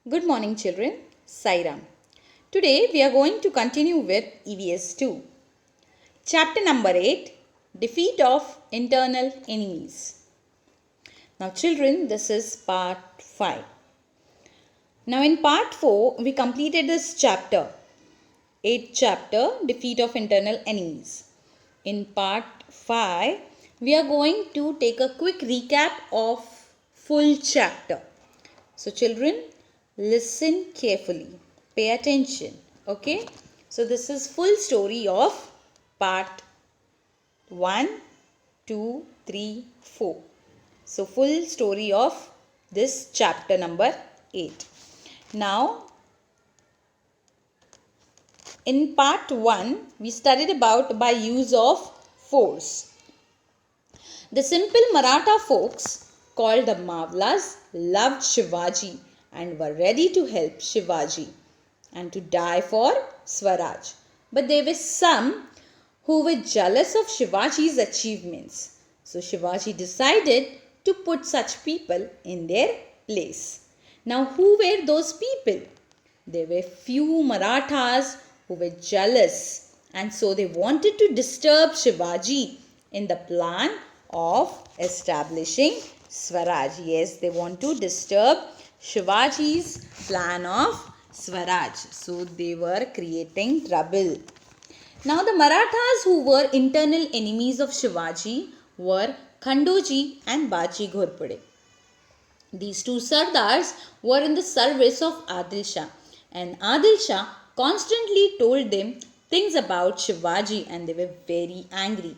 Good morning, children. Sairam. Today we are going to continue with EVS 2. Chapter number 8, Defeat of Internal Enemies. Now, children, this is part 5. Now, in part 4, we completed this chapter, 8th chapter, Defeat of Internal Enemies. In part 5, we are going to take a quick recap of full chapter. So, children, listen carefully. Pay attention. Okay. So, this is full story of part 1, 2, 3, 4. So, full story of this chapter number 8. Now, in part 1, we studied about by use of force. The simple Maratha folks called the Mavlas loved Shivaji and were ready to help Shivaji and to die for Swaraj. But there were some who were jealous of Shivaji's achievements. So Shivaji decided to put such people in their place. Now, who were those people? There were few Marathas who were jealous, and so they wanted to disturb Shivaji in the plan of establishing Swaraj. Yes, they want to disturb Shivaji's plan of Swaraj. So they were creating trouble. Now the Marathas who were internal enemies of Shivaji were Khandoji and Baji Ghorpade. These two Sardars were in the service of Adil Shah, and Adil Shah constantly told them things about Shivaji, and they were very angry.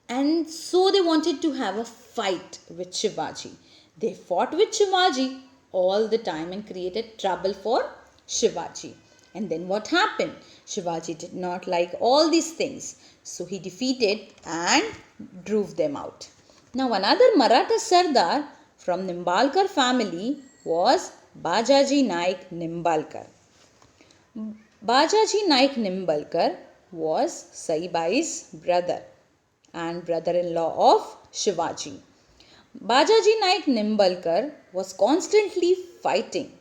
And so they wanted to have a fight with Shivaji. They fought with Shivaji all the time and created trouble for Shivaji. And then what happened? Shivaji did not like all these things. So he defeated and drove them out. Now another Maratha Sardar from Nimbalkar family was Bajaji Naik Nimbalkar. Bajaji Naik Nimbalkar was Saibai's brother and brother-in-law of Shivaji. Bajaji Naik Nimbalkar was constantly fighting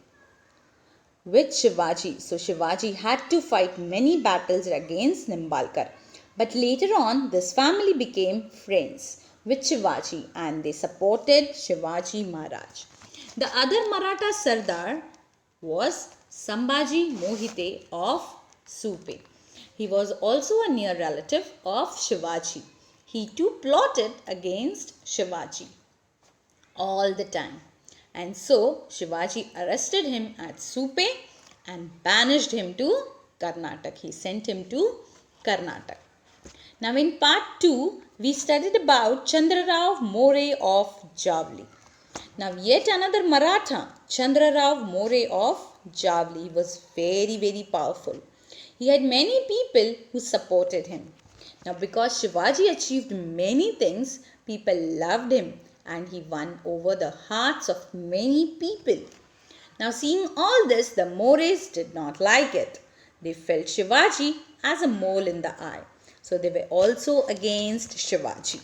with Shivaji. So Shivaji had to fight many battles against Nimbalkar. But later on, this family became friends with Shivaji and they supported Shivaji Maharaj. The other Maratha Sardar was Sambhaji Mohite of Supe. He was also a near relative of Shivaji. He too plotted against Shivaji all the time. And so Shivaji arrested him at Supe and banished him to Karnataka. He sent him to Karnataka. Now in part 2, we studied about Chandrarao More of Javli. Now yet another Maratha, Chandrarao More of Javli, was very, very powerful. He had many people who supported him. Now because Shivaji achieved many things, people loved him and he won over the hearts of many people. Now seeing all this, the Mores did not like it. They felt Shivaji as a mole in the eye. So they were also against Shivaji.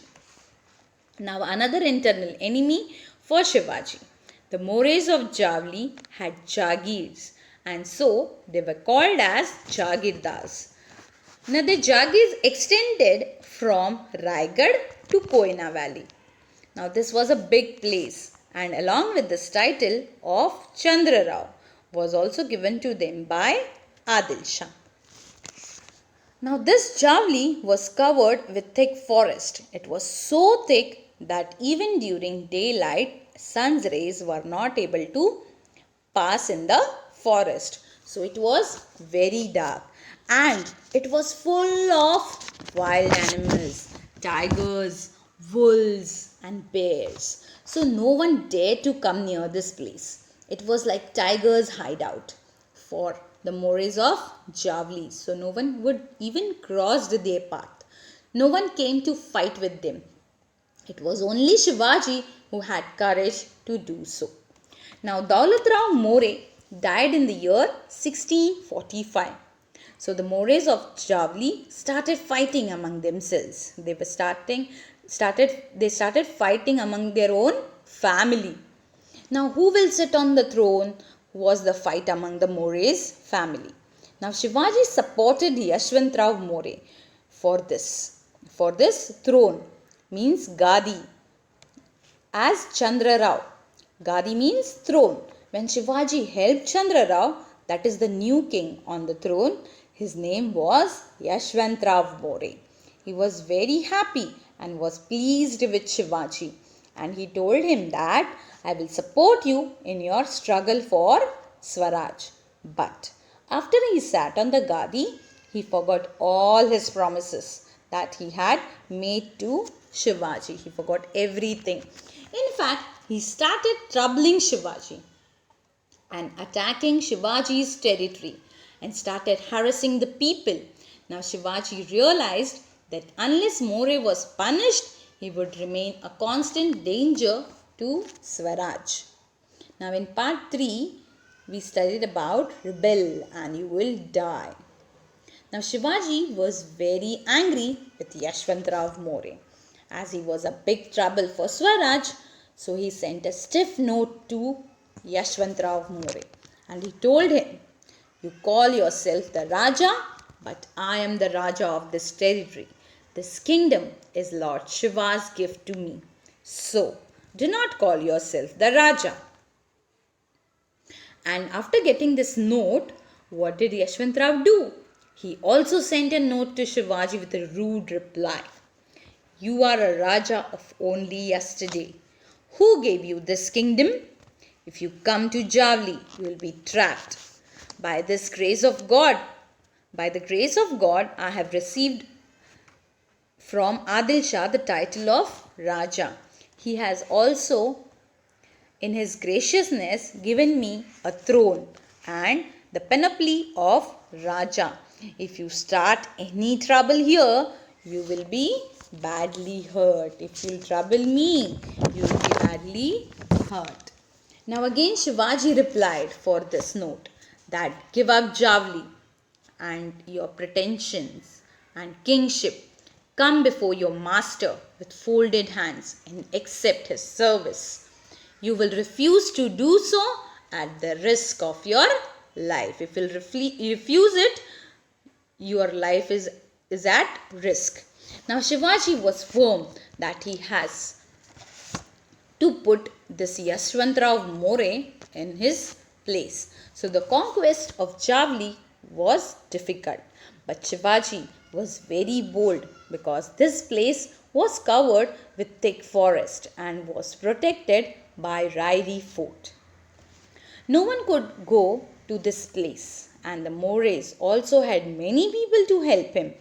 Now another internal enemy for Shivaji. The Mores of Javli had Jagirs and so they were called as Jagirdars. Now the Jagirs extended from Raigad to Koyna Valley. Now this was a big place and along with this title of Chandrarao was also given to them by Adil Shah. Now this Javli was covered with thick forest. It was so thick that even during daylight, sun's rays were not able to pass in the forest. So it was very dark. And it was full of wild animals, tigers, wolves and bears. So no one dared to come near this place. It was like tigers' hideout for the Mores of Javli. So no one would even cross their path. No one came to fight with them. It was only Shivaji who had courage to do so. Now Daulat Rao More died in the year 1645. So the Mores of Javli started fighting among themselves. They started fighting among their own family. Now, who will sit on the throne was the fight among the More's family. Now, Shivaji supported Yashwantrao More for this throne, means Gadi, as Chandra Rao. Gadi means throne. When Shivaji helped Chandra Rao, that is the new king on the throne, his name was Yashwantrao More. He was very happy and was pleased with Shivaji, and he told him that I will support you in your struggle for Swaraj. But after he sat on the Gadi, he forgot all his promises that he had made to Shivaji. He forgot everything. In fact, he started troubling Shivaji and attacking Shivaji's territory and started harassing the people. Now Shivaji realized that unless More was punished, he would remain a constant danger to Swaraj. Now in part 3, we studied about rebel and you will die. Now Shivaji was very angry with Yashwantrao More as he was a big trouble for Swaraj. So he sent a stiff note to Yashwantrao More and he told him, you call yourself the Raja, but I am the Raja of this territory. This kingdom is Lord Shiva's gift to me. So do not call yourself the Raja. And after getting this note, what did Yashwantrao do? He also sent a note to Shivaji with a rude reply. You are a Raja of only yesterday. Who gave you this kingdom? If you come to Javli, you will be trapped. By the grace of God, I have received from Adil Shah the title of Raja. He has also, in his graciousness, given me a throne and the panoply of Raja. If you start any trouble here, you will be badly hurt. If you trouble me, you will be badly hurt. Now again Shivaji replied for this note that give up Javli and your pretensions and kingship. Come before your master with folded hands and accept his service. You will refuse to do so at the risk of your life. If you refuse it, your life is at risk. Now Shivaji was firm that he has to put this Yashwantrao More in his place. So the conquest of Javli was difficult, but Shivaji was very bold because this place was covered with thick forest and was protected by Rairi fort. No one could go to this place, and the Mores also had many people to help him.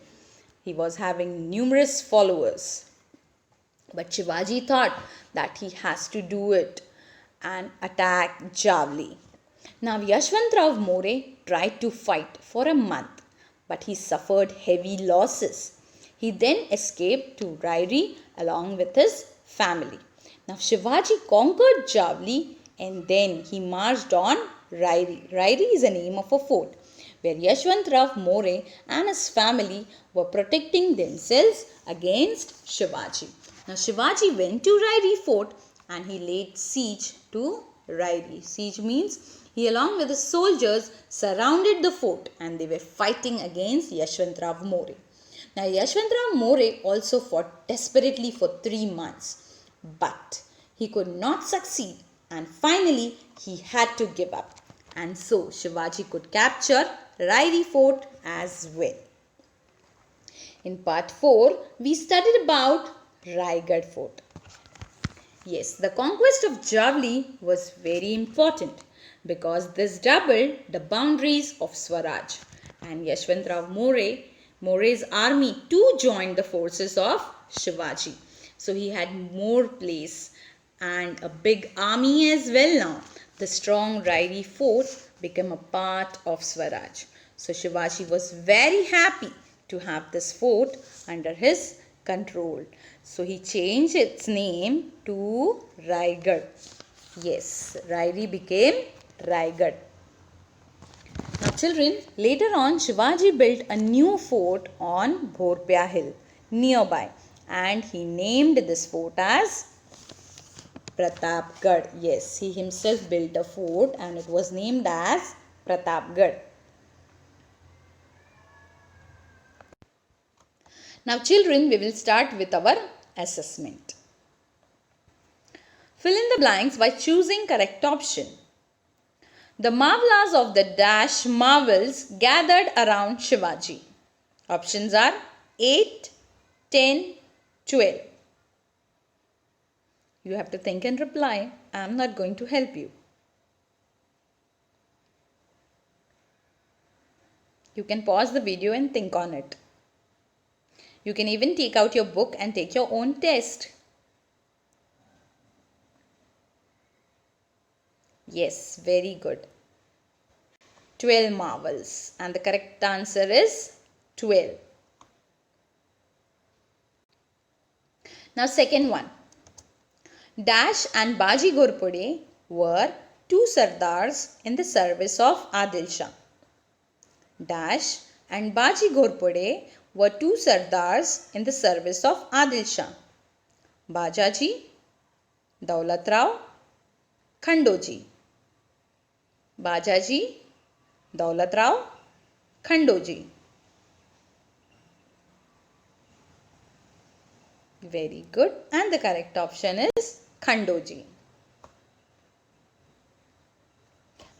He was having numerous followers. But Shivaji thought that he has to do it and attack Javli. Now Yashwantrao More tried to fight for a month, but he suffered heavy losses. He then escaped to Rairi along with his family. Now Shivaji conquered Javli and then he marched on Rairi. Rairi is the name of a fort where Yashwantrao More and his family were protecting themselves against Shivaji. Now Shivaji went to Rairi fort and he laid siege to Rairi. Siege means he along with his soldiers surrounded the fort and they were fighting against Yashwantrao More. Now Yashwantrao More also fought desperately for 3 months, but he could not succeed and finally he had to give up. And so Shivaji could capture Rairi fort as well. In part 4, we studied about Raigad fort. Yes, the conquest of Javli was very important because this doubled the boundaries of Swaraj, and Yashwantrao More's army too joined the forces of Shivaji. So he had more place and a big army as well now. The strong Rairi fort became a part of Swaraj. So Shivaji was very happy to have this fort under his control. So he changed its name to Raigad. Yes, Rairi became Raigad. Now children, later on Shivaji built a new fort on Bhorpia hill nearby and he named this fort as Pratapgarh. Yes, he himself built a fort and it was named as Pratapgarh. Now children, we will start with our assessment. Fill in the blanks by choosing correct option. The Mavlas of the dash marvels gathered around Shivaji. Options are 8, 10, 12. You have to think and reply. I am not going to help you. You can pause the video and think on it. You can even take out your book and take your own test. Yes, very good. 12 marvels. And the correct answer is 12. Now second one. Dash and Baji Ghorpade were two Sardars in the service of Adil Shah. Dash and Baji Ghorpade were two Sardars in the service of Adil Shah. Bajaji, Daulat Rao, Khandoji. Bajaji, Daulat Rao, Khandoji. Very good. And the correct option is Khandoji.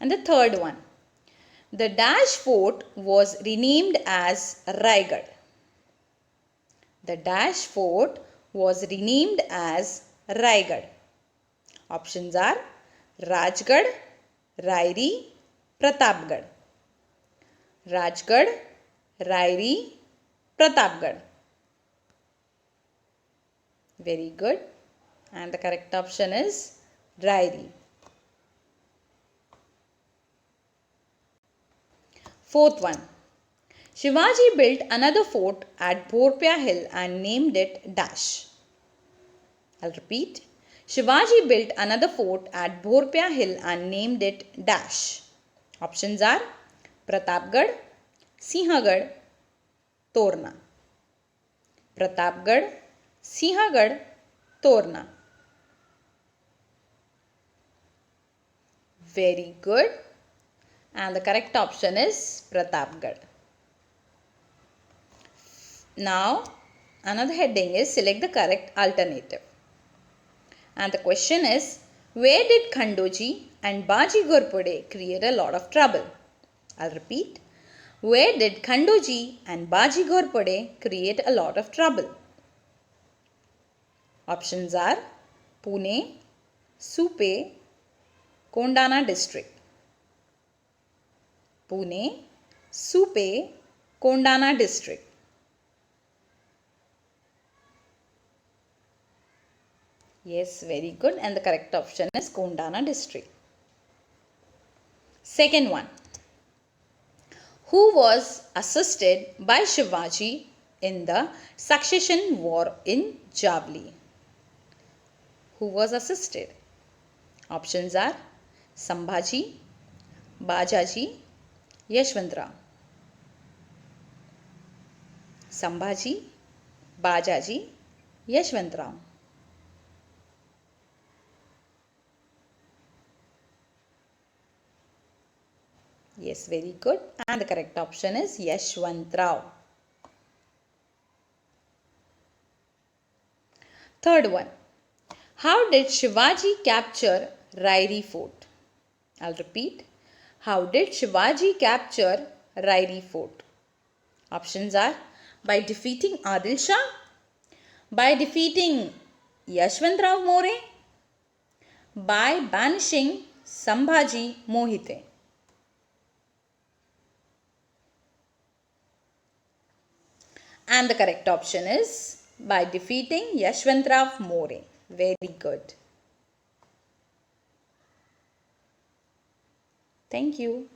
And the third one. The Dash fort was renamed as Raigad. The Dash fort was renamed as Raigad. Options are Rajgarh, Rairi, Pratapgarh. Rajgarh, Rairi, Pratapgarh. Very good. And the correct option is Rairi. Fourth one. Shivaji built another fort at Bhorpia Hill and named it Dash. I'll repeat. Shivaji built another fort at Bhorpia Hill and named it Dash. Options are Pratapgarh, Sinhagarh, Torna. Pratapgarh, Sinhagarh, Torna. Very good. And the correct option is Pratapgarh. Now, another heading is select the correct alternative. And the question is, where did Khandoji and Baji Ghorpade create a lot of trouble? I'll repeat. Where did Khandoji and Baji Ghorpade create a lot of trouble? Options are Pune, Supe, Kondana district. Pune, Supe, Kondana district. Yes, very good. And the correct option is Kondana district. Second one. Who was assisted by Shivaji in the succession war in Javli? Who was assisted? Options are Sambhaji, Bajaji, Yashwantrao. Sambhaji, Bajaji, Yashwantrao. Yes, very good. And the correct option is Yashwantrao. Third one. How did Shivaji capture Rairi fort? I'll repeat. How did Shivaji capture Rairi fort? Options are by defeating Adil Shah, by defeating Yashwantrao More, by banishing Sambhaji Mohite. And the correct option is by defeating Yashwantrao More. Very good. Thank you.